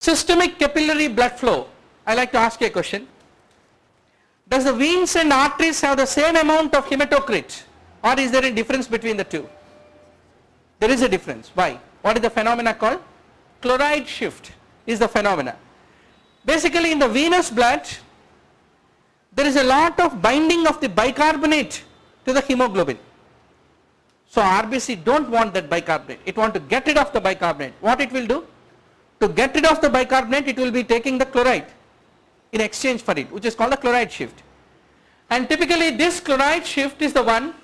Systemic capillary blood flow. I like to ask you a question. Does the veins and arteries have the same amount of hematocrit, or is there a difference between the two? There is a difference. Why? What is the phenomena called? Chloride shift is the phenomena. Basically in the venous blood there is a lot of binding of the bicarbonate to the hemoglobin. So RBC don't want that bicarbonate, it want to get rid of the bicarbonate. What it will do? To get rid of the bicarbonate, it will be taking the chloride in exchange for it, which is called the chloride shift. And typically this chloride shift is the one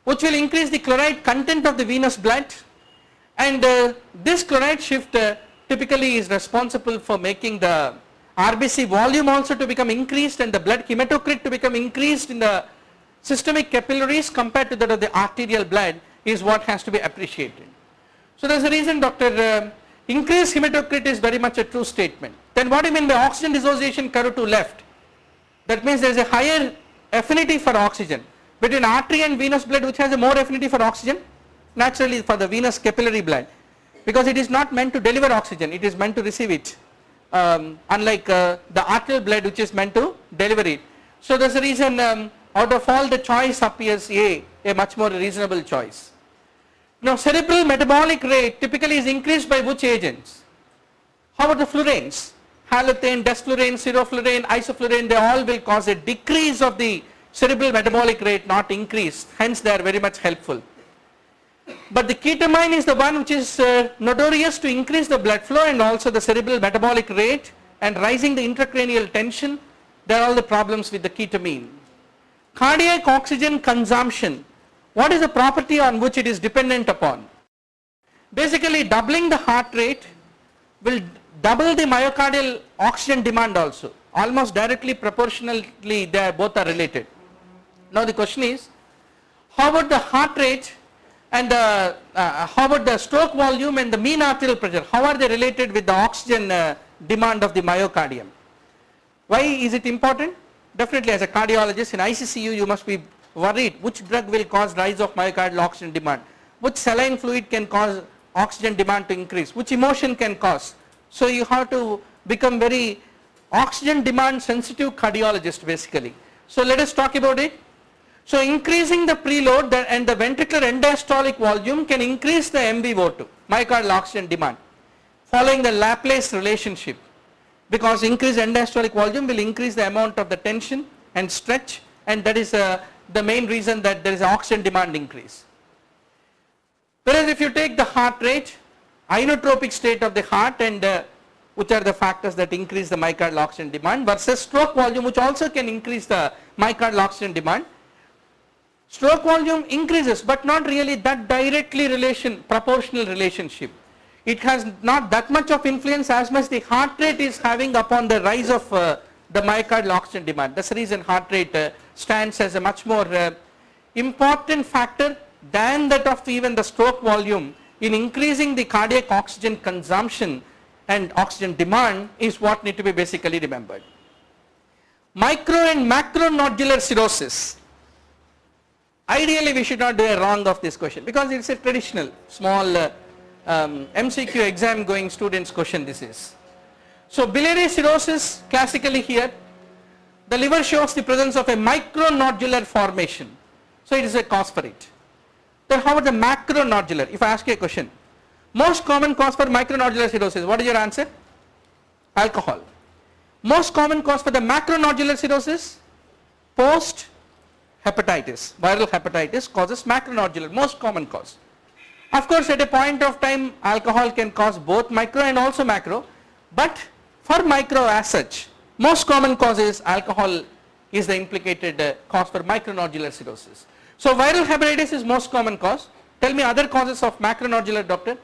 which will increase the chloride content of the venous blood, and this chloride shift typically is responsible for making the RBC volume also to become increased and the blood hematocrit to become increased in the systemic capillaries compared to that of the arterial blood, is what has to be appreciated. So there is a reason, doctor, increased hematocrit is very much a true statement. Then what do you mean by oxygen dissociation curve to left? That means there is a higher affinity for oxygen between artery and venous blood, which has a more affinity for oxygen, naturally for the venous capillary blood, because it is not meant to deliver oxygen, it is meant to receive it, unlike the arterial blood which is meant to deliver it. So there is a reason out of all the choice appears a much more reasonable choice. Now cerebral metabolic rate typically is increased by which agents? How about the fluorines? Halothane, desflurane, seroflurane, isoflurane, they all will cause a decrease of the cerebral metabolic rate, not increase, hence they are very much helpful. But the ketamine is the one which is notorious to increase the blood flow and also the cerebral metabolic rate and rising the intracranial tension. There are all the problems with the ketamine. Cardiac oxygen consumption, what is the property on which it is dependent upon? Basically doubling the heart rate will double the myocardial oxygen demand also, almost directly proportionally they both are related. Now the question is, how about the heart rate and how about the stroke volume and the mean arterial pressure, how are they related with the oxygen demand of the myocardium? Why is it important? Definitely as a cardiologist in ICCU you must be worried which drug will cause rise of myocardial oxygen demand, which saline fluid can cause oxygen demand to increase, which emotion can cause. So you have to become very oxygen demand sensitive cardiologist basically. So let us talk about it. So increasing the preload and the ventricular end-diastolic volume can increase the MVO2, myocardial oxygen demand, following the Laplace relationship, because increased end-diastolic volume will increase the amount of the tension and stretch, and that is the main reason that there is an oxygen demand increase. Whereas if you take the heart rate, inotropic state of the heart, and which are the factors that increase the myocardial oxygen demand, versus stroke volume, which also can increase the myocardial oxygen demand. Stroke volume increases but not really that directly proportional relationship. It has not that much of influence as much the heart rate is having upon the rise of the myocardial oxygen demand. That's the reason heart rate stands as a much more important factor than that of even the stroke volume in increasing the cardiac oxygen consumption and oxygen demand is what need to be basically remembered. Micro and macronodular cirrhosis. Ideally we should not do a wrong of this question because it is a traditional small MCQ exam going students question this is. So biliary cirrhosis classically here, the liver shows the presence of a micronodular formation. So it is a cause for it. Then how about the macronodular? If I ask you a question, most common cause for micronodular cirrhosis, what is your answer? Alcohol. Most common cause for the macronodular cirrhosis? Post hepatitis, viral hepatitis causes macronodular, most common cause. Of course at a point of time alcohol can cause both micro and also macro, but for micro as such, most common cause is alcohol is the implicated cause for micronodular cirrhosis. So viral hepatitis is most common cause. Tell me other causes of macronodular, doctor.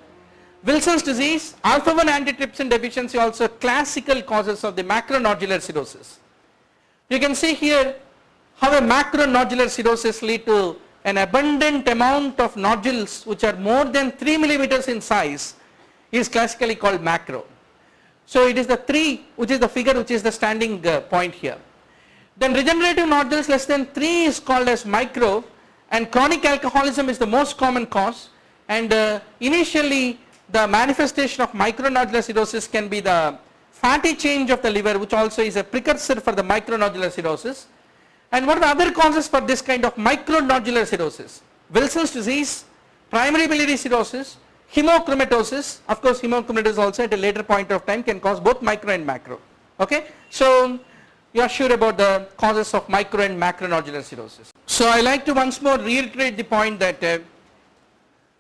Wilson's disease, alpha-1 antitrypsin deficiency also classical causes of the macronodular cirrhosis. You can see here how a macronodular cirrhosis lead to an abundant amount of nodules which are more than 3 millimeters in size is classically called macro. So it is the 3 which is the figure which is the standing point here. Then regenerative nodules less than 3 is called as micro, and chronic alcoholism is the most common cause, and initially the manifestation of micronodular cirrhosis can be the fatty change of the liver, which also is a precursor for the micronodular cirrhosis. And what are the other causes for this kind of micronodular cirrhosis? Wilson's disease, primary biliary cirrhosis, hemochromatosis. Of course, hemochromatosis also at a later point of time can cause both micro and macro. Okay, so you are sure about the causes of micro and macronodular cirrhosis. So I like to once more reiterate the point that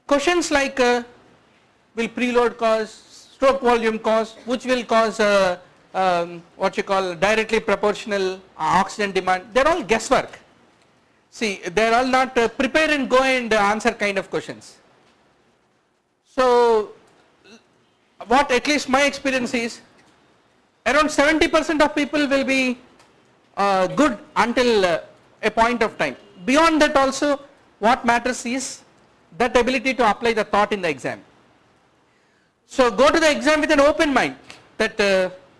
questions like will preload cause, stroke volume cause, which will cause what you call directly proportional oxygen demand, they are all guesswork. See, they are all not prepare and go and answer kind of questions. So what at least my experience is, around 70% of people will be good until a point of time. Beyond that also, what matters is that ability to apply the thought in the exam. So go to the exam with an open mind that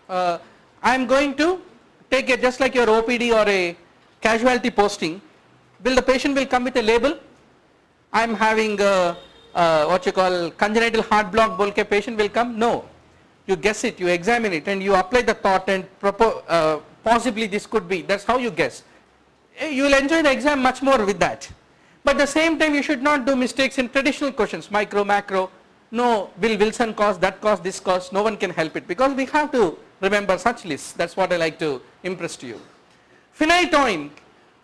I am going to take it just like your OPD or a casualty posting. Will the patient will come with a label? I am having what you call congenital heart block Bolke patient will come? No. You guess it, you examine it and you apply the thought and possibly this could be, that's how you guess. You will enjoy the exam much more with that. But at the same time you should not do mistakes in traditional questions, micro, macro. No, will Wilson cause, that cause, this cause, no one can help it because we have to remember such lists. That's what I like to impress to you. Phenytoin,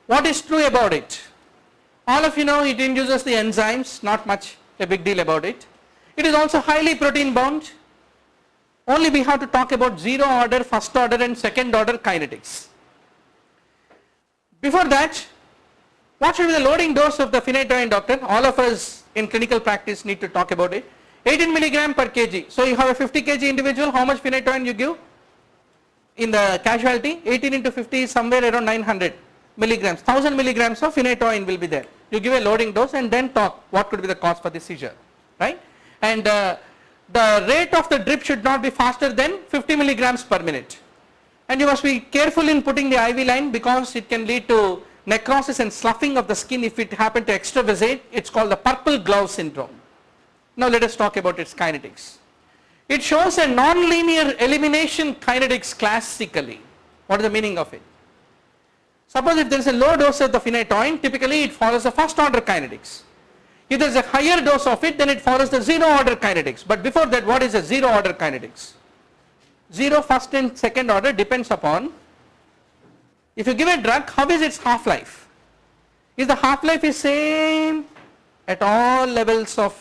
what is true about it? All of you know it induces the enzymes, not much a big deal about it. It is also highly protein bound. Only we have to talk about zero order, first order and second order kinetics. Before that, what should be the loading dose of the phenytoin, doctor? All of us in clinical practice need to talk about it. 18 milligram per kg. So you have a 50 kg individual, how much phenytoin you give? In the casualty, 18 into 50 is somewhere around 900 milligrams. 1000 milligrams of phenytoin will be there. You give a loading dose and then talk what could be the cause for the seizure, right? And the rate of the drip should not be faster than 50 milligrams per minute. And you must be careful in putting the IV line because it can lead to necrosis and sloughing of the skin if it happen to extravasate. It's called the purple glove syndrome. Now let us talk about its kinetics. It shows a non-linear elimination kinetics classically. What is the meaning of it? Suppose if there is a low dose of the phenytoin, typically it follows the first order kinetics. If there is a higher dose of it, then it follows the zero order kinetics. But before that, what is the zero order kinetics? Zero, first and second order depends upon, if you give a drug, how is its half-life? Is the half-life is same at all levels of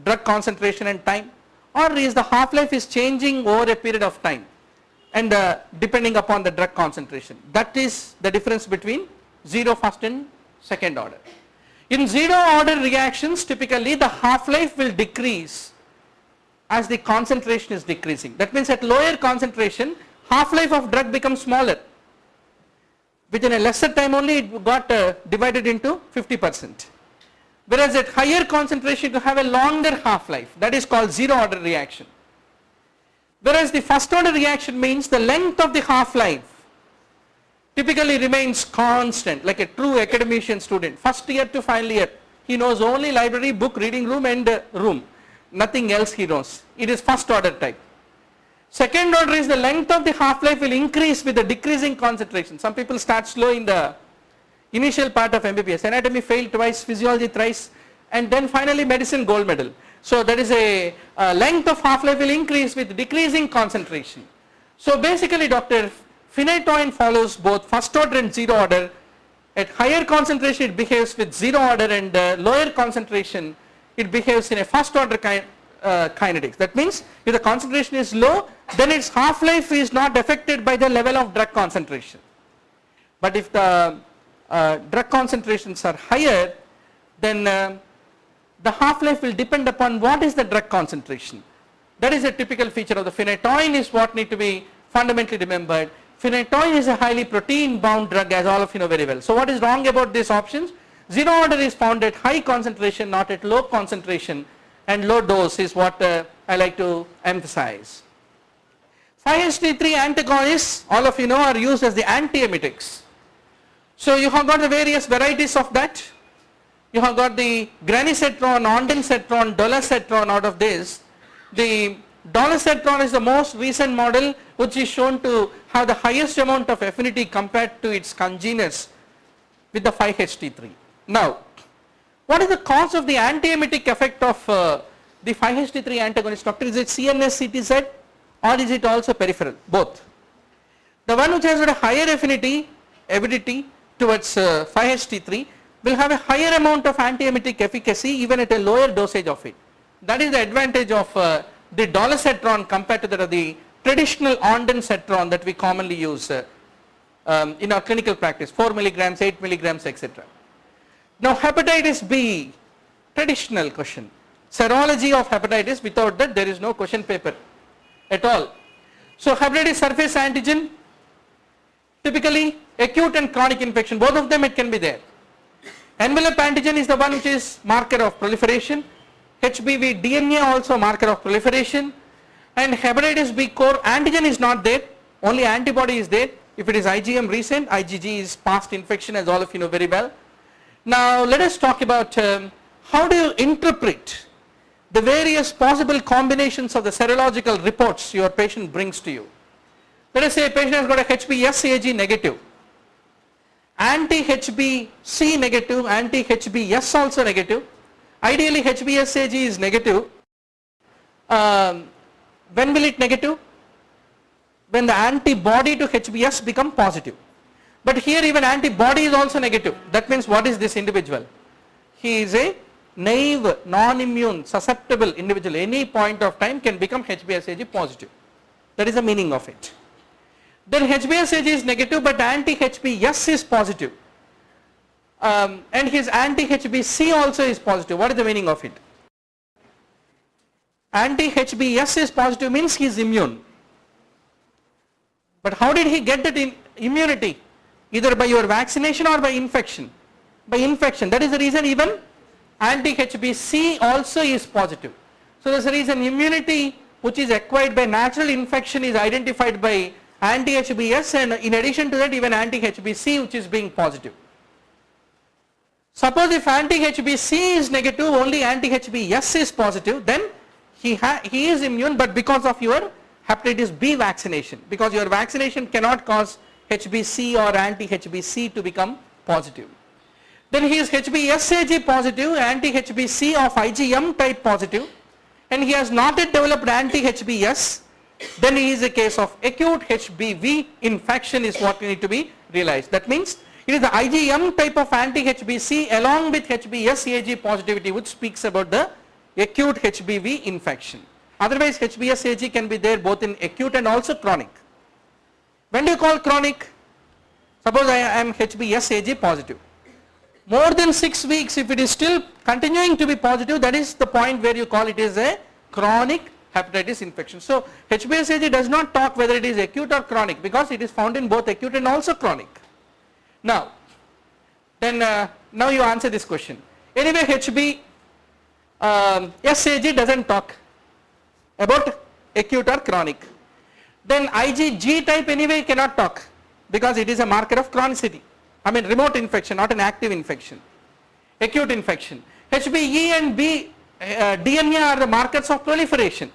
drug concentration and time, or is the half-life is changing over a period of time and depending upon the drug concentration? That is the difference between zero, first and second order. In zero order reactions, typically the half-life will decrease as the concentration is decreasing. That means at lower concentration, half-life of drug becomes smaller. Within a lesser time only it got divided into 50%. Whereas at higher concentration to have a longer half-life, that is called zero order reaction. Whereas the first order reaction means the length of the half-life typically remains constant, like a true academician student. First year to final year, he knows only library, book, reading room and room. Nothing else he knows. It is first order type. Second order is the length of the half-life will increase with the decreasing concentration. Some people start slow in the initial part of MBBS. Anatomy failed twice, physiology thrice, and then finally medicine gold medal. So that is a length of half-life will increase with decreasing concentration. So basically, doctor, phenytoin follows both first order and zero order. At higher concentration it behaves with zero order, and lower concentration it behaves in a first order kinetics. That means if the concentration is low, then its half-life is not affected by the level of drug concentration. But if the drug concentrations are higher, then the half-life will depend upon what is the drug concentration. That is a typical feature of the phenytoin, is what need to be fundamentally remembered. Phenytoin is a highly protein bound drug, as all of you know very well. So what is wrong about these options? Zero order is found at high concentration, not at low concentration, and low dose is what I like to emphasize. 5-HT3 antagonists, all of you know, are used as the antiemetics. So you have got the various varieties of that. You have got the granisetron, ondansetron, dolasetron. Out of this, the dolasetron is the most recent model which is shown to have the highest amount of affinity compared to its congeners with the 5-HT3. Now, what is the cause of the antiemetic effect of the 5-HT3 antagonist, doctor? Is it CNS, CTZ, or is it also peripheral? Both. The one which has got a higher avidity towards 5-HT3 will have a higher amount of antiemetic efficacy even at a lower dosage of it. That is the advantage of the dolasetron compared to the traditional ondansetron that we commonly use in our clinical practice, 4 milligrams, 8 milligrams, etc. Now, hepatitis B, traditional question. Serology of hepatitis, without that there is no question paper at all. So, hepatitis surface antigen, typically acute and chronic infection, both of them it can be there. Envelope antigen is the one which is marker of proliferation. HBV DNA also marker of proliferation, and hepatitis B core antigen is not there, only antibody is there. If it is IgM recent, IgG is past infection, as all of you know very well. Now let us talk about how do you interpret the various possible combinations of the serological reports your patient brings to you. Let us say a patient has got a HBsAg negative, anti-HBc negative, anti-HBs also negative. Ideally HBsAg is negative. When will it negative? When the antibody to HBs become positive. But here even antibody is also negative. That means what is this individual? He is a naive, non-immune, susceptible individual. Any point of time can become HBsAg positive. That is the meaning of it. Then HBsAg is negative but anti-HBs is positive. And his anti-HBc also is positive. What is the meaning of it? Anti-HBs is positive means he is immune. But how did he get that immunity? Either by your vaccination or by infection. By infection. That is the reason even anti-HBc also is positive. So that is the reason immunity which is acquired by natural infection is identified by anti-HBs, and in addition to that even anti-HBc which is being positive. Suppose if anti-HBc is negative, only anti-HBs is positive, then he is immune, but because of your hepatitis B vaccination, because your vaccination cannot cause HBc or anti-HBc to become positive. Then he is HBsAg positive, anti-HBc of IgM type positive, and he has not yet developed anti-HBs, then he is a case of acute HBV infection is what we need to be realized. That means it is the IgM type of anti-HBc along with HBsAg positivity which speaks about the acute HBV infection. Otherwise HBsAg can be there both in acute and also chronic. When do you call chronic? Suppose I am HBsAg positive. More than 6 weeks, if it is still continuing to be positive, that is the point where you call it is a chronic hepatitis infection. So HBsAg does not talk whether it is acute or chronic because it is found in both acute and also chronic. Now, then now you answer this question. Anyway, HBsAg doesn't talk about acute or chronic. Then IgG type anyway cannot talk because it is a marker of chronicity. I mean remote infection, not an active infection. Acute infection. HBe and B DNA are the markers of proliferation,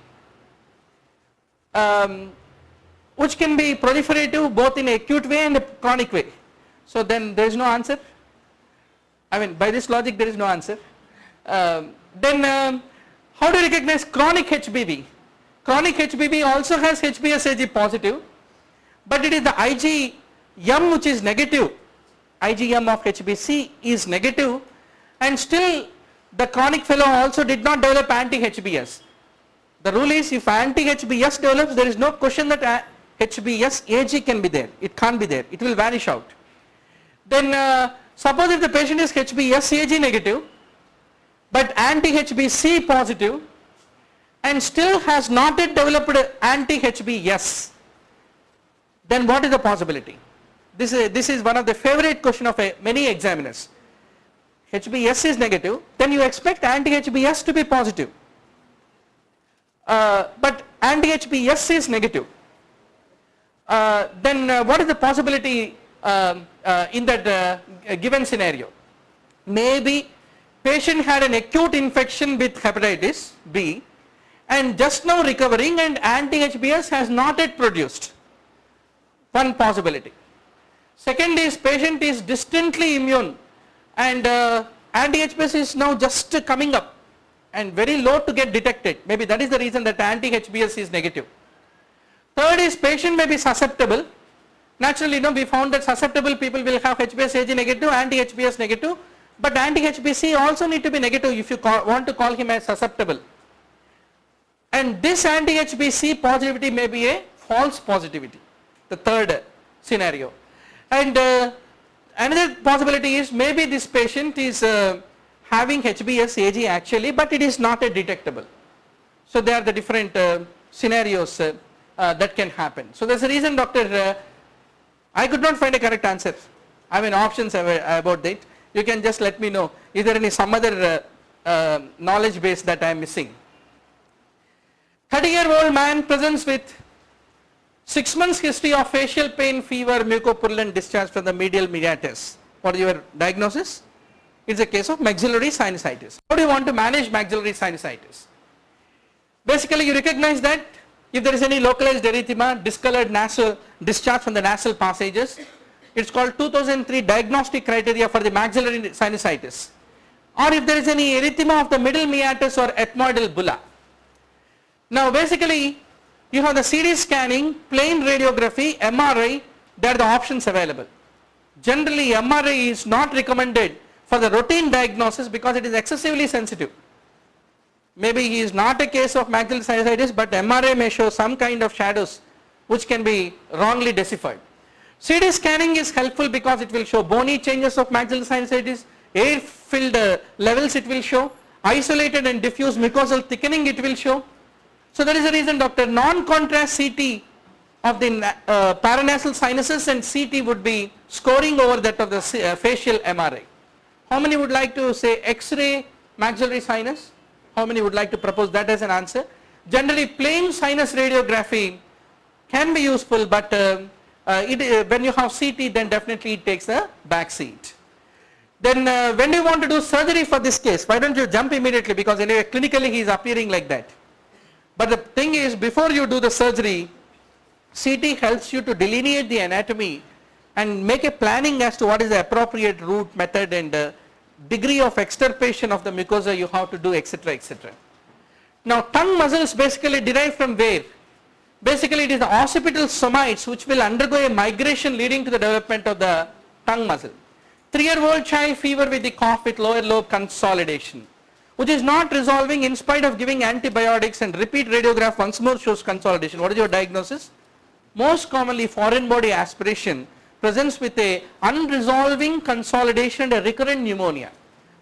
which can be proliferative both in acute way and a chronic way. So then there is no answer. I mean by this logic there is no answer. Then how do you recognize chronic HBV? Chronic HBV also has HBsAg positive, but it is the IgM which is negative. IgM of HBc is negative, and still the chronic fellow also did not develop anti-HBs. The rule is if anti-HBs develops, there is no question that HBsAg can be there. It can't be there. It will vanish out. Then suppose if the patient is HBsAg negative but anti-HBc positive and still has not yet developed anti-HBs, then what is the possibility? This is one of the favorite question of many examiners. HBs is negative, then you expect anti-HBs to be positive, but anti-HBs is negative. Then what is the possibility in that given scenario? Maybe patient had an acute infection with hepatitis B and just now recovering, and anti-HBS has not yet produced. One possibility. Second is patient is distantly immune and anti-HBS is now just coming up and very low to get detected. Maybe that is the reason that anti-HBS is negative. Third is patient may be susceptible. Naturally, we found that susceptible people will have HBsAg negative, anti-HBs negative, but anti-HBc also need to be negative if you want to call him as susceptible. And this anti-HBc positivity may be a false positivity, the third scenario. And another possibility is maybe this patient is having HBsAg actually, but it is not a detectable. So there are the different scenarios that can happen. So there is a reason, doctor, I could not find a correct answer. I mean options about that. You can just let me know. Is there any some other knowledge base that I am missing? 30-year-old man presents with 6 months history of facial pain, fever, mucopurulent discharge from the medial meatus. What is your diagnosis? It's a case of maxillary sinusitis. How do you want to manage maxillary sinusitis? Basically, you recognize that if there is any localized erythema, discolored nasal discharge from the nasal passages, it's called 2003 diagnostic criteria for the maxillary sinusitis. Or if there is any erythema of the middle meatus or ethmoidal bulla. Now basically, you have the CT scanning, plain radiography, MRI, they are the options available. Generally, MRI is not recommended for the routine diagnosis because it is excessively sensitive. Maybe he is not a case of maxillary sinusitis, but MRI may show some kind of shadows which can be wrongly deciphered. CT scanning is helpful because it will show bony changes of maxillary sinusitis, air filled levels it will show, isolated and diffuse mucosal thickening it will show. So that is the reason, doctor, non-contrast CT of the paranasal sinuses and CT would be scoring over that of the facial MRI. How many would like to say X-ray maxillary sinus? How many would like to propose that as an answer? Generally plain sinus radiography can be useful, but when you have CT, then definitely it takes a back seat. Then when do you want to do surgery for this case? Why don't you jump immediately, because anyway clinically he is appearing like that. But the thing is, before you do the surgery, CT helps you to delineate the anatomy and make a planning as to what is the appropriate route, method and degree of extirpation of the mucosa you have to do, etc., etc. Now tongue muscles basically derive from where? Basically it is the occipital somites which will undergo a migration leading to the development of the tongue muscle. 3-year-old child fever with the cough with lower lobe consolidation, which is not resolving in spite of giving antibiotics, and repeat radiograph once more shows consolidation. What is your diagnosis? Most commonly foreign body aspiration presents with a unresolving consolidation and a recurrent pneumonia.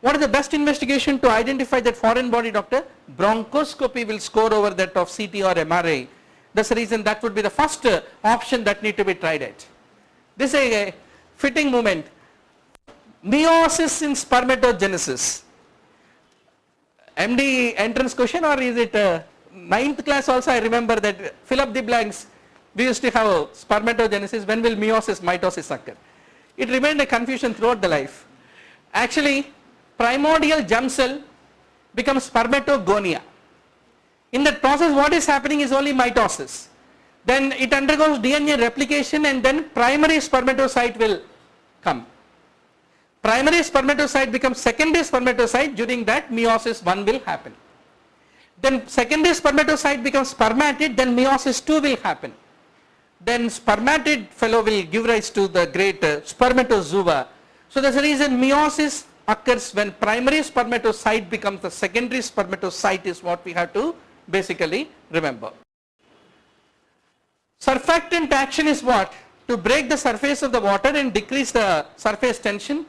What is the best investigation to identify that foreign body, doctor? Bronchoscopy will score over that of CT or MRI. That's the reason that would be the first option that need to be tried at. This is a fitting moment. Meiosis in spermatogenesis. MD entrance question, or is it 9th class also? I remember that fill up the blanks. We used to have spermatogenesis. When will meiosis, mitosis occur? It remained a confusion throughout the life. Actually, primordial germ cell becomes spermatogonia. In that process, what is happening is only mitosis. Then it undergoes DNA replication, and then primary spermatocyte will come. Primary spermatocyte becomes secondary spermatocyte. During that, meiosis 1 will happen. Then secondary spermatocyte becomes spermatid, then meiosis 2 will happen. Then spermatid fellow will give rise to the great spermatozoa. So that's the reason meiosis occurs when primary spermatocyte becomes the secondary spermatocyte, is what we have to basically remember. Surfactant action is what? To break the surface of the water and decrease the surface tension,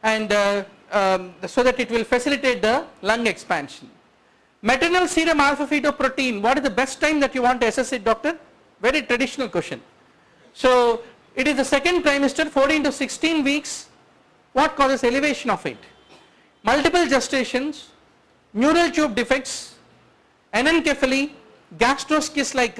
and so that it will facilitate the lung expansion. Maternal serum alpha fetoprotein, what is the best time that you want to assess it, doctor? Very traditional question. So it is the second trimester, 14 to 16 weeks. What causes elevation of it? Multiple gestations, neural tube defects, anencephaly, gastroschists like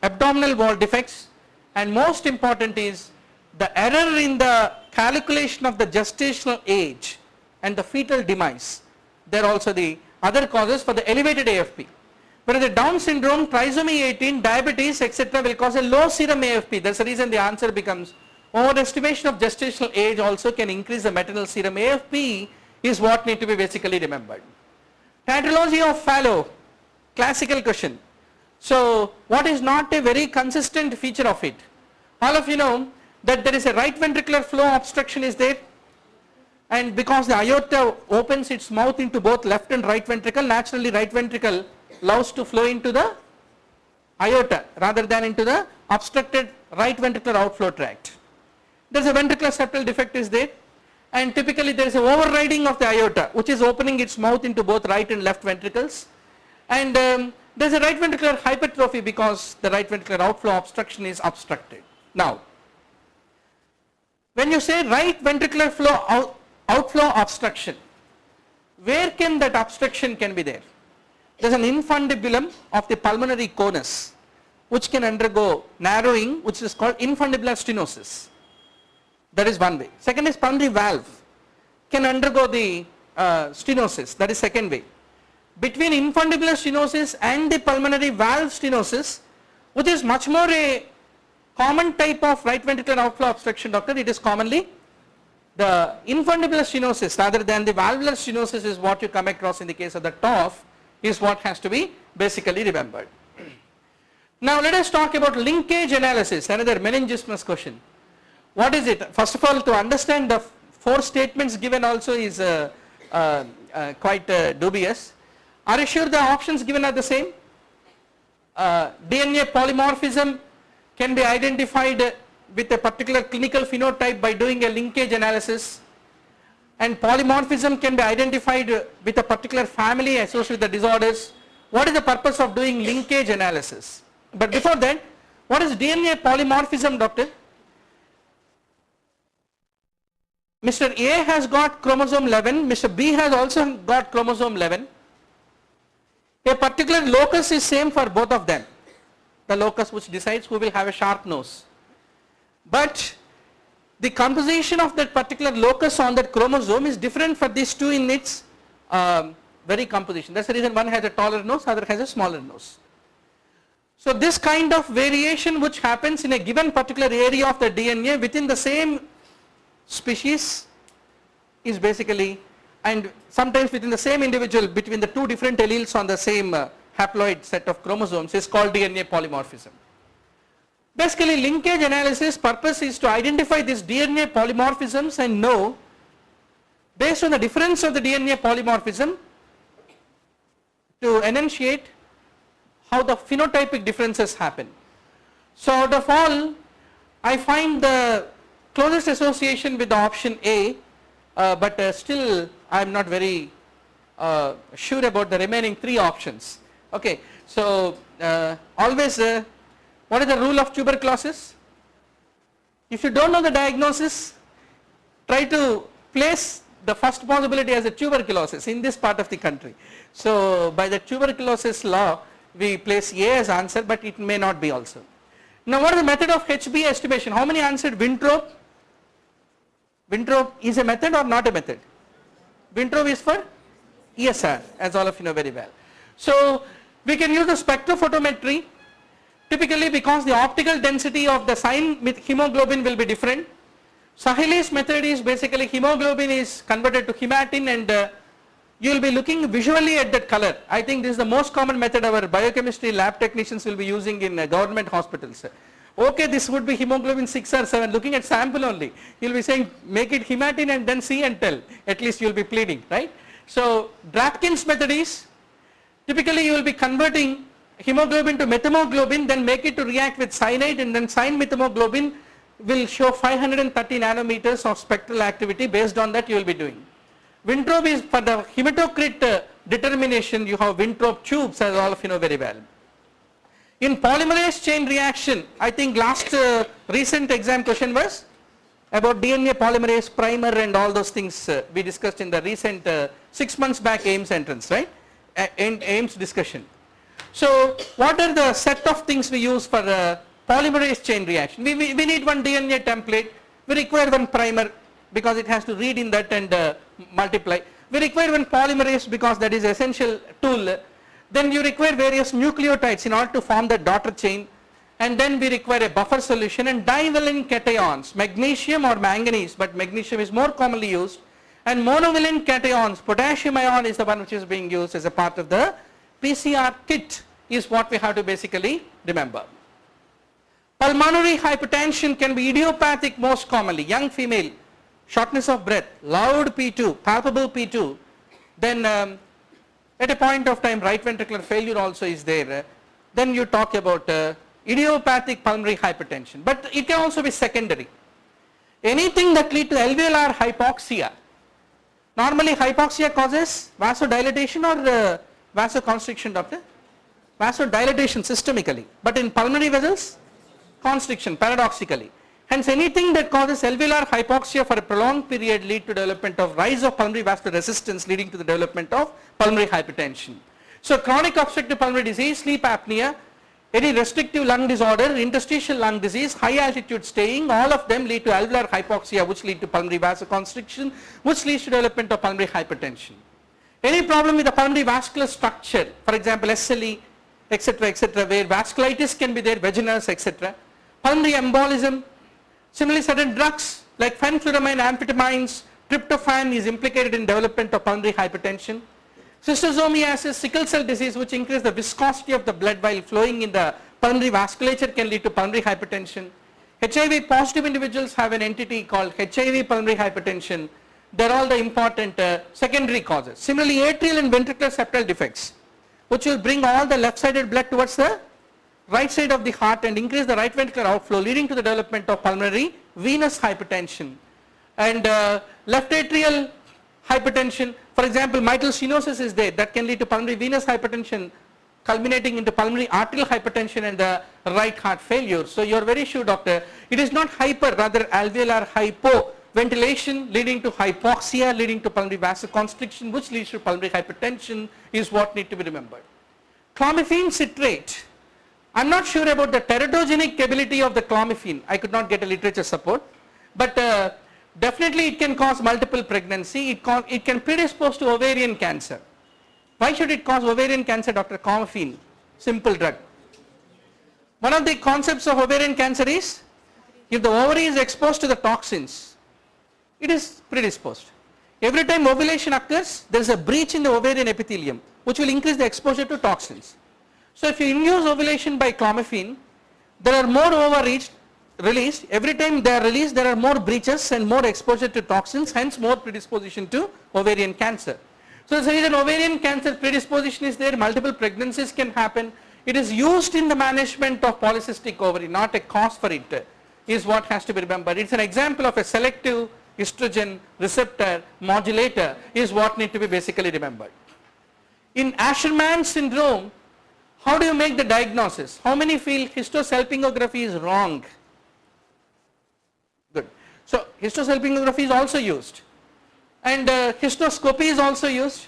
abdominal wall defects, and most important is the error in the calculation of the gestational age and the fetal demise. There are also the other causes for the elevated AFP. whereas the Down syndrome, trisomy 18, diabetes, etc. will cause a low serum AFP. That's the reason the answer becomes overestimation of gestational age also can increase the maternal serum AFP is what need to be basically remembered. Tetralogy of Fallot, classical question. So what is not a very consistent feature of it? All of you know that there is a right ventricular flow obstruction is there, and because the aorta opens its mouth into both left and right ventricle, naturally right ventricle loves to flow into the aorta rather than into the obstructed right ventricular outflow tract. There is a ventricular septal defect is there, and typically there is a overriding of the aorta which is opening its mouth into both right and left ventricles, and there is a right ventricular hypertrophy because the right ventricular outflow obstruction is obstructed. Now, when you say right ventricular flow outflow obstruction, where can that obstruction can be there? There is an infundibulum of the pulmonary conus which can undergo narrowing, which is called infundibular stenosis. That is one way. Second is pulmonary valve can undergo the stenosis. That is second way. Between infundibular stenosis and the pulmonary valve stenosis, which is much more a common type of right ventricular outflow obstruction, doctor, it is commonly the infundibular stenosis rather than the valvular stenosis is what you come across in the case of the TOF is what has to be basically remembered. Now let us talk about linkage analysis, another meningismus question. What is it? First of all, to understand the four statements given also is quite dubious. Are you sure the options given are the same? DNA polymorphism can be identified with a particular clinical phenotype by doing a linkage analysis, and polymorphism can be identified with a particular family associated with the disorders. What is the purpose of doing linkage analysis? But before that, what is DNA polymorphism, doctor? Mr. A has got chromosome 11, Mr. B has also got chromosome 11. A particular locus is same for both of them, the locus which decides who will have a sharp nose. But the composition of that particular locus on that chromosome is different for these two in its very composition. That's the reason one has a taller nose, other has a smaller nose. So this kind of variation which happens in a given particular area of the DNA within the same species is basically, and sometimes within the same individual between the two different alleles on the same haploid set of chromosomes is called DNA polymorphism. Basically, linkage analysis purpose is to identify these DNA polymorphisms and know, based on the difference of the DNA polymorphism, to enunciate how the phenotypic differences happen. So out of all, I find the closest association with the option A, but still I am not very sure about the remaining three options. Okay, so always what is the rule of tuberculosis? If you don't know the diagnosis, try to place the first possibility as a tuberculosis in this part of the country. So by the tuberculosis law, we place A as answer, but it may not be also. Now what is the method of HB estimation? How many answered Winthrop? Winthrop is a method or not a method? Winthrop is for ESR, as all of you know very well. So we can use the spectrophotometry, typically because the optical density of the sign with hemoglobin will be different. Sahel's method is basically hemoglobin is converted to hematine, and you will be looking visually at that color. I think this is the most common method our biochemistry lab technicians will be using in government hospitals. Okay, this would be hemoglobin 6 or 7, looking at sample only. You will be saying make it hematine and then see and tell, at least you will be pleading, right. So Drapkin's method is, typically you will be converting hemoglobin to methemoglobin, then make it to react with cyanide, and then cyan methemoglobin will show 530 nanometers of spectral activity. Based on that you will be doing. Winthrop is for the hematocrit determination, you have Winthrop tubes, as all of you know very well. In polymerase chain reaction, I think last recent exam question was about DNA polymerase primer and all those things we discussed in the recent 6 months back AIMS entrance, right, AIMS discussion. So what are the set of things we use for polymerase chain reaction? We need one DNA template, we require one primer because it has to read in that and multiply. We require one polymerase because that is essential tool. then you require various nucleotides in order to form the daughter chain, and then we require a buffer solution and divalent cations, magnesium or manganese, but magnesium is more commonly used, and monovalent cations, potassium ion is the one which is being used as a part of the PCR kit, is what we have to basically remember. Pulmonary hypertension can be idiopathic most commonly, young female, shortness of breath, loud P2, palpable P2, then at a point of time right ventricular failure also is there, then you talk about idiopathic pulmonary hypertension, but it can also be secondary. Anything that lead to alveolar hypoxia, normally hypoxia causes vasodilatation or vasoconstriction, doctor? Vasodilatation systemically, but in pulmonary vessels, constriction paradoxically. Hence anything that causes alveolar hypoxia for a prolonged period lead to development of rise of pulmonary vascular resistance, leading to the development of pulmonary hypertension. So chronic obstructive pulmonary disease, sleep apnea, any restrictive lung disorder, interstitial lung disease, high altitude staying, all of them lead to alveolar hypoxia, which lead to pulmonary vasoconstriction, which leads to development of pulmonary hypertension. Any problem with the pulmonary vascular structure, for example SLE, etc., where vasculitis can be there, vaginous, etc. Pulmonary embolism. Similarly, certain drugs like fenfluramine, amphetamines, tryptophan is implicated in development of pulmonary hypertension. Schistosomiasis, sickle cell disease, which increase the viscosity of the blood while flowing in the pulmonary vasculature, can lead to pulmonary hypertension. HIV positive individuals have an entity called HIV pulmonary hypertension. They are all the important secondary causes. Similarly, atrial and ventricular septal defects, which will bring all the left sided blood towards the right side of the heart and increase the right ventricular outflow, leading to the development of pulmonary venous hypertension. And left atrial hypertension, for example mitral stenosis is there, that can lead to pulmonary venous hypertension culminating into pulmonary arterial hypertension and the right heart failure. So you are very sure, doctor, it is not hyper, rather alveolar hypoventilation leading to hypoxia, leading to pulmonary vasoconstriction, which leads to pulmonary hypertension, is what need to be remembered. Clomiphene citrate, I am not sure about the teratogenic ability of the clomiphene, I could not get a literature support, but definitely it can cause multiple pregnancy, it can predispose to ovarian cancer. Why should it cause ovarian cancer, Dr. Clomiphene? Simple drug. One of the concepts of ovarian cancer is, if the ovary is exposed to the toxins, it is predisposed. Every time ovulation occurs, there is a breach in the ovarian epithelium, which will increase the exposure to toxins. So if you induce ovulation by clomiphene, there are more ovaries released. Every time they are released, there are more breaches and more exposure to toxins, hence more predisposition to ovarian cancer. So that's the reason ovarian cancer predisposition is there, multiple pregnancies can happen. It is used in the management of polycystic ovary, not a cause for it, is what has to be remembered. It's an example of a selective estrogen receptor modulator, is what need to be basically remembered. In Asherman syndrome, how do you make the diagnosis? How many feel histosalpingography is wrong? Good. So histosalpingography is also used, and histoscopy is also used,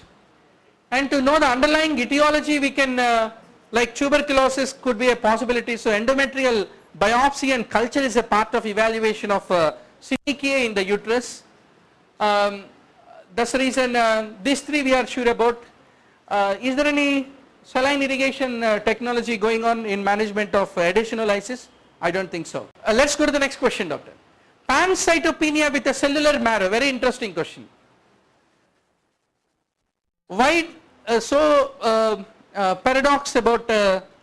and to know the underlying etiology we can like tuberculosis could be a possibility. So endometrial biopsy and culture is a part of evaluation of CTK in the uterus. That's the reason these three we are sure about. Is there any saline irrigation technology going on in management of adenolysis? I don't think so. Let's go to the next question, doctor. Pancytopenia with a cellular marrow, very interesting question. Why paradox about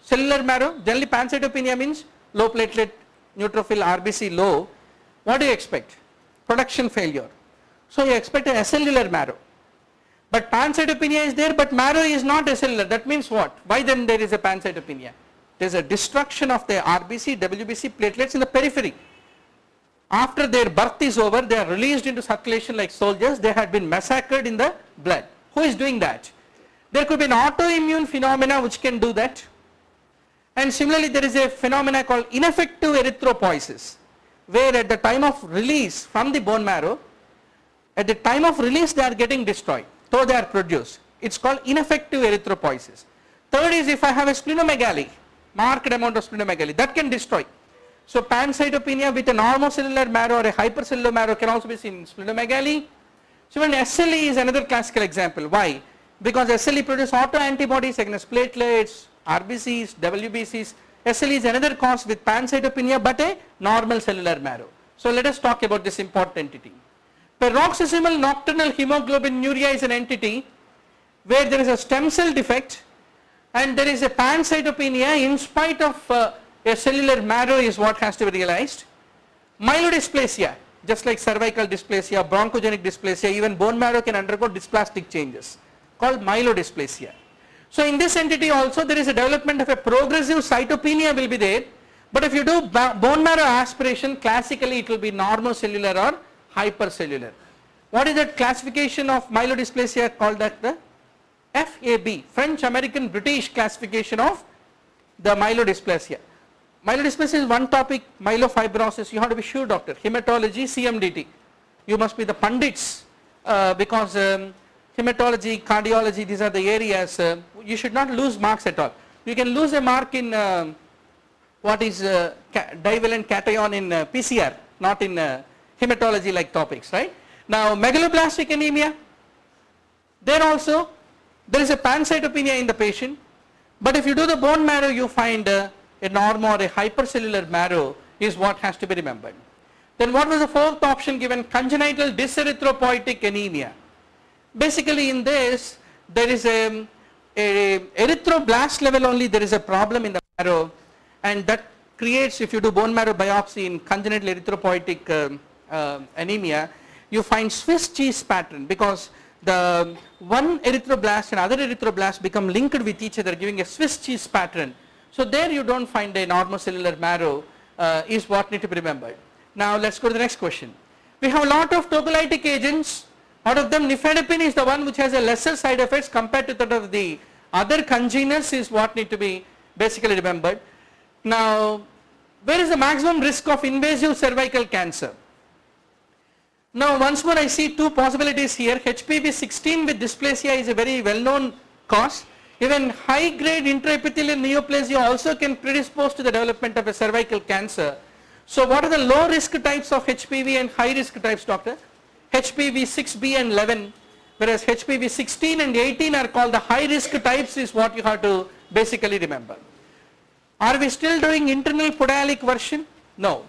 cellular marrow? Generally pancytopenia means low platelet, neutrophil, RBC low. What do you expect? Production failure. So you expect a acellular marrow. But pancytopenia is there, but marrow is not acellular. That means what? Why then there is a pancytopenia? There is a destruction of the RBC, WBC platelets in the periphery. After their birth is over, they are released into circulation like soldiers. They had been massacred in the blood. Who is doing that? There could be an autoimmune phenomena which can do that. And similarly, there is a phenomena called ineffective erythropoiesis, where at the time of release from the bone marrow, at the time of release they are getting destroyed, though they are produced. It's called ineffective erythropoiesis. Third is if I have a splenomegaly, marked amount of splenomegaly, that can destroy. So pancytopenia with a normocellular marrow or a hypercellular marrow can also be seen in splenomegaly. So when SLE is another classical example. Why? because SLE produces autoantibodies against platelets, RBCs, WBCs. SLE is another cause with pancytopenia but a normal cellular marrow. So let us talk about this important entity. Paroxysmal nocturnal hemoglobinuria is an entity where there is a stem cell defect and there is a pancytopenia in spite of a cellular marrow is what has to be realized. Myelodysplasia, just like cervical dysplasia, bronchogenic dysplasia, even bone marrow can undergo dysplastic changes called myelodysplasia. So in this entity also there is a development of a progressive cytopenia will be there, but if you do bone marrow aspiration, classically it will be normocellular or hypercellular. What is that classification of myelodysplasia called that? The FAB, French American British classification of the myelodysplasia. Myelodysplasia is one topic, myelofibrosis, you have to be sure doctor, hematology, CMDT. You must be the pundits because hematology, cardiology, these are the areas, you should not lose marks at all. You can lose a mark in what is divalent cation in PCR, not in hematology like topics, right. Now megaloblastic anemia, there also there is a pancytopenia in the patient, but if you do the bone marrow you find a normal or a hypercellular marrow is what has to be remembered. Then what was the fourth option given? Congenital dyserythropoietic anemia. Basically in this there is a erythroblast level only, there is a problem in the marrow, and that creates, if you do bone marrow biopsy in congenital erythropoietic anemia, you find Swiss cheese pattern because the one erythroblast and other erythroblast become linked with each other giving a Swiss cheese pattern. So there you don't find a normocellular marrow is what need to be remembered. Now let's go to the next question. We have a lot of tocolytic agents. Out of them nifedipine is the one which has a lesser side effects compared to that of the other congeners is what need to be basically remembered. Now where is the maximum risk of invasive cervical cancer? Now once more I see two possibilities here. HPV 16 with dysplasia is a very well known cause. Even high grade intraepithelial neoplasia also can predispose to the development of a cervical cancer. So what are the low risk types of HPV and high risk types, doctor? HPV 6B and 11, whereas HPV 16 and 18 are called the high risk types is what you have to basically remember. Are we still doing internal podalic version? No.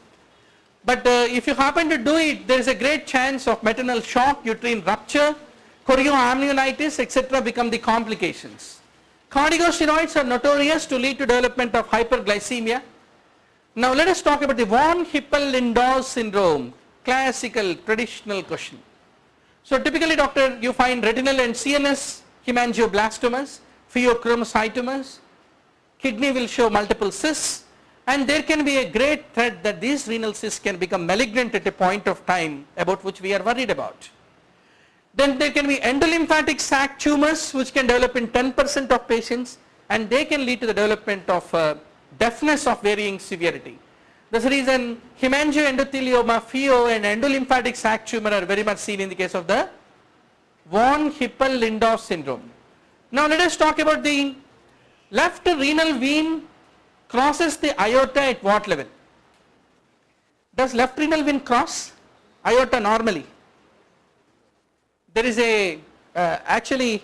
But if you happen to do it, there is a great chance of maternal shock, uterine rupture, chorioamnionitis, etc. become the complications. Corticosteroids are notorious to lead to development of hyperglycemia. Now let us talk about the von Hippel-Lindau syndrome, classical traditional question. So typically doctor, you find retinal and CNS hemangioblastomas, pheochromocytomas, kidney will show multiple cysts, and there can be a great threat that these renal cysts can become malignant at a point of time about which we are worried about. Then there can be endolymphatic sac tumors which can develop in 10% of patients, and they can lead to the development of deafness of varying severity. That's the reason hemangioendothelioma, pheo and endolymphatic sac tumor are very much seen in the case of the von Hippel-Lindau syndrome. Now let us talk about the left renal vein crosses the aorta at what level? Does left renal vein cross aorta normally? There is a actually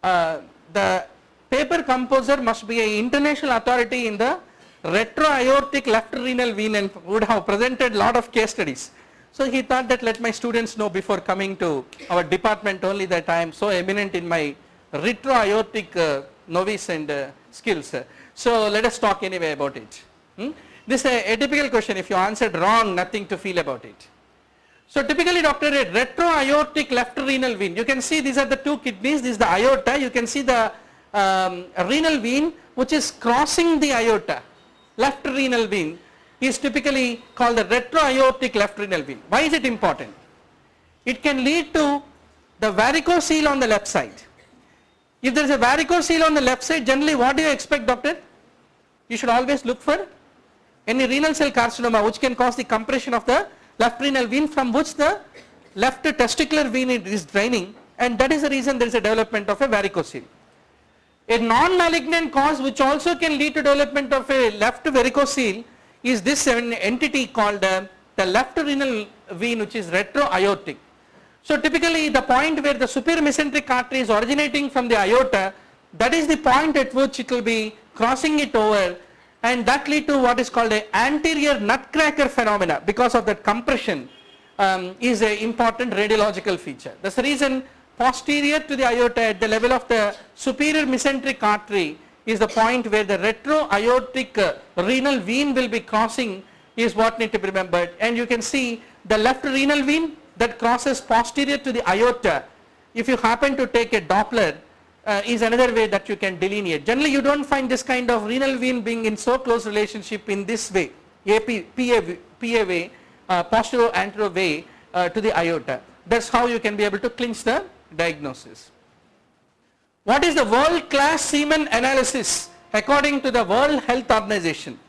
the paper composer must be an international authority in the retroaortic left renal vein and would have presented lot of case studies. So he thought that let my students know before coming to our department only that I am so eminent in my retroaortic novice and skills. So let us talk anyway about it. This is a typical question. If you answered wrong, nothing to feel about it. So typically doctor, a retroaortic left renal vein, you can see these are the two kidneys, this is the aorta, you can see the renal vein which is crossing the aorta. Left renal vein is typically called the retroaortic left renal vein. Why is it important? It can lead to the varicocele on the left side. If there is a varicocele on the left side, generally what do you expect, doctor? You should always look for any renal cell carcinoma which can cause the compression of the left renal vein from which the left testicular vein is draining, and that is the reason there is a development of a varicocele. A non-malignant cause which also can lead to development of a left varicocele is this entity called the left renal vein which is retroaortic. So typically the point where the superior mesenteric artery is originating from the aorta, that is the point at which it will be crossing it over, and that lead to what is called a anterior nutcracker phenomena because of that compression is an important radiological feature. That's the reason posterior to the aorta at the level of the superior mesenteric artery is the point where the retro-aortic renal vein will be crossing is what need to be remembered. And you can see the left renal vein that crosses posterior to the aorta, if you happen to take a Doppler, is another way that you can delineate. Generally you don't find this kind of renal vein being in so close relationship in this way, PA way, posterior-anterior way to the aorta. That's how you can be able to clinch the diagnosis. What is the world-class semen analysis according to the World Health Organization?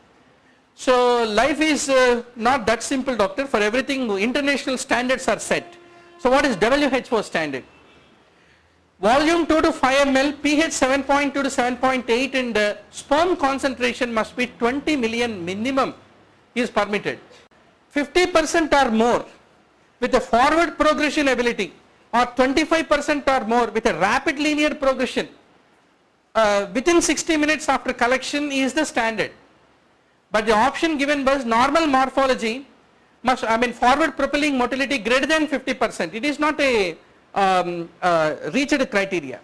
So life is not that simple, doctor. For everything international standards are set. So what is WHO standard? Volume 2 to 5 ml, pH 7.2 to 7.8, and sperm concentration must be 20 million minimum is permitted. 50% or more with a forward progression ability, or 25% or more with a rapid linear progression within 60 minutes after collection is the standard. But the option given was normal morphology must, forward propelling motility greater than 50%. It is not a reached criteria.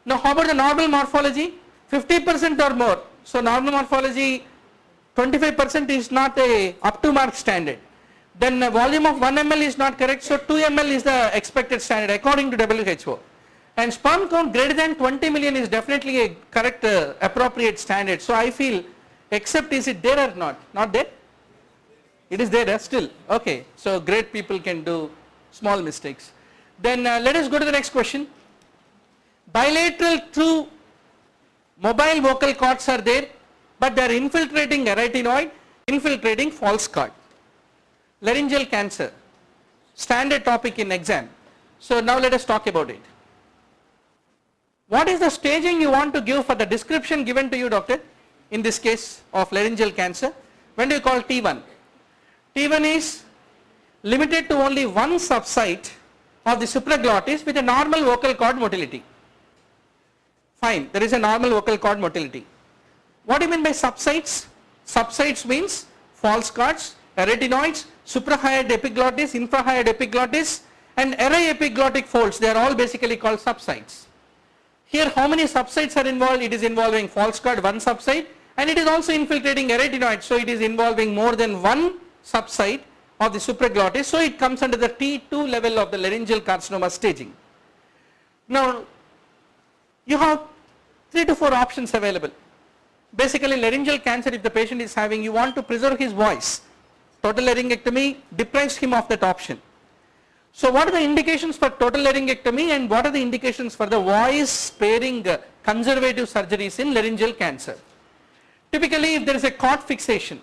Now how about the normal morphology? 50% or more. So normal morphology 25% is not a up to mark standard. Then volume of 1 ml is not correct, so 2 ml is the expected standard according to WHO. And sperm count greater than 20 million is definitely a correct appropriate standard. So I feel, except is it there or not? Not there? It is there still. Okay, so great people can do small mistakes. Then let us go to the next question. Bilateral true mobile vocal cords are there, but they are infiltrating arytenoid, infiltrating false cord. Laryngeal cancer, standard topic in exam. So now let us talk about it. What is the staging you want to give for the description given to you, doctor, in this case of laryngeal cancer? When do you call T1? T1 is limited to only one subsite of the supraglottis with a normal vocal cord motility. Fine, there is a normal vocal cord motility. What do you mean by subsites? Subsites means false cords, arytenoids, suprahyoid epiglottis, infrahyoid epiglottis, and array epiglottic folds. They are all basically called subsites. Here how many subsites are involved? It is involving false cord, one subsite, and it is also infiltrating arytenoid, so it is involving more than one subsite of the supraglottis, so it comes under the T2 level of the laryngeal carcinoma staging. Now you have 3 to 4 options available. Basically laryngeal cancer, if the patient is having, you want to preserve his voice. Total laryngectomy deprives him of that option. So what are the indications for total laryngectomy and what are the indications for the voice sparing conservative surgeries in laryngeal cancer? Typically if there is a cord fixation,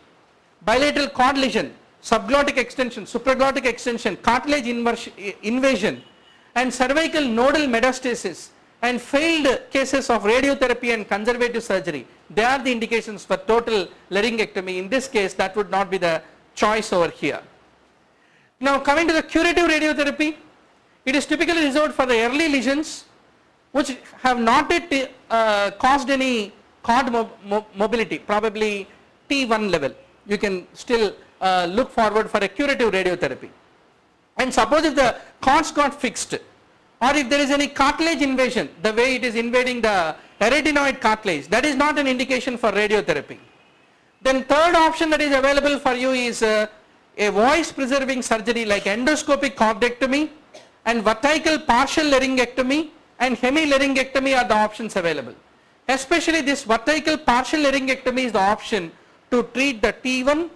bilateral cord lesion, subglottic extension, supraglottic extension, cartilage invasion, and cervical nodal metastasis, and failed cases of radiotherapy and conservative surgery, they are the indications for total laryngectomy. In this case that would not be the choice over here. Now coming to the curative radiotherapy, it is typically reserved for the early lesions which have not yet caused any cord mobility, probably T1 level. You can still look forward for a curative radiotherapy. And suppose if the cords got fixed, or if there is any cartilage invasion, the way it is invading the arytenoid cartilage, that is not an indication for radiotherapy. Then third option that is available for you is a voice preserving surgery like endoscopic cordectomy and vertical partial laryngectomy and hemilaryngectomy are the options available. Especially this vertical partial laryngectomy is the option to treat the T1,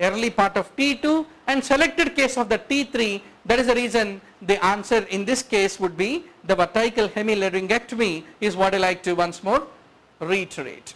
early part of T2 and selected case of the T3. That is the reason the answer in this case would be the vertical hemilaryngectomy is what I like to once more reiterate.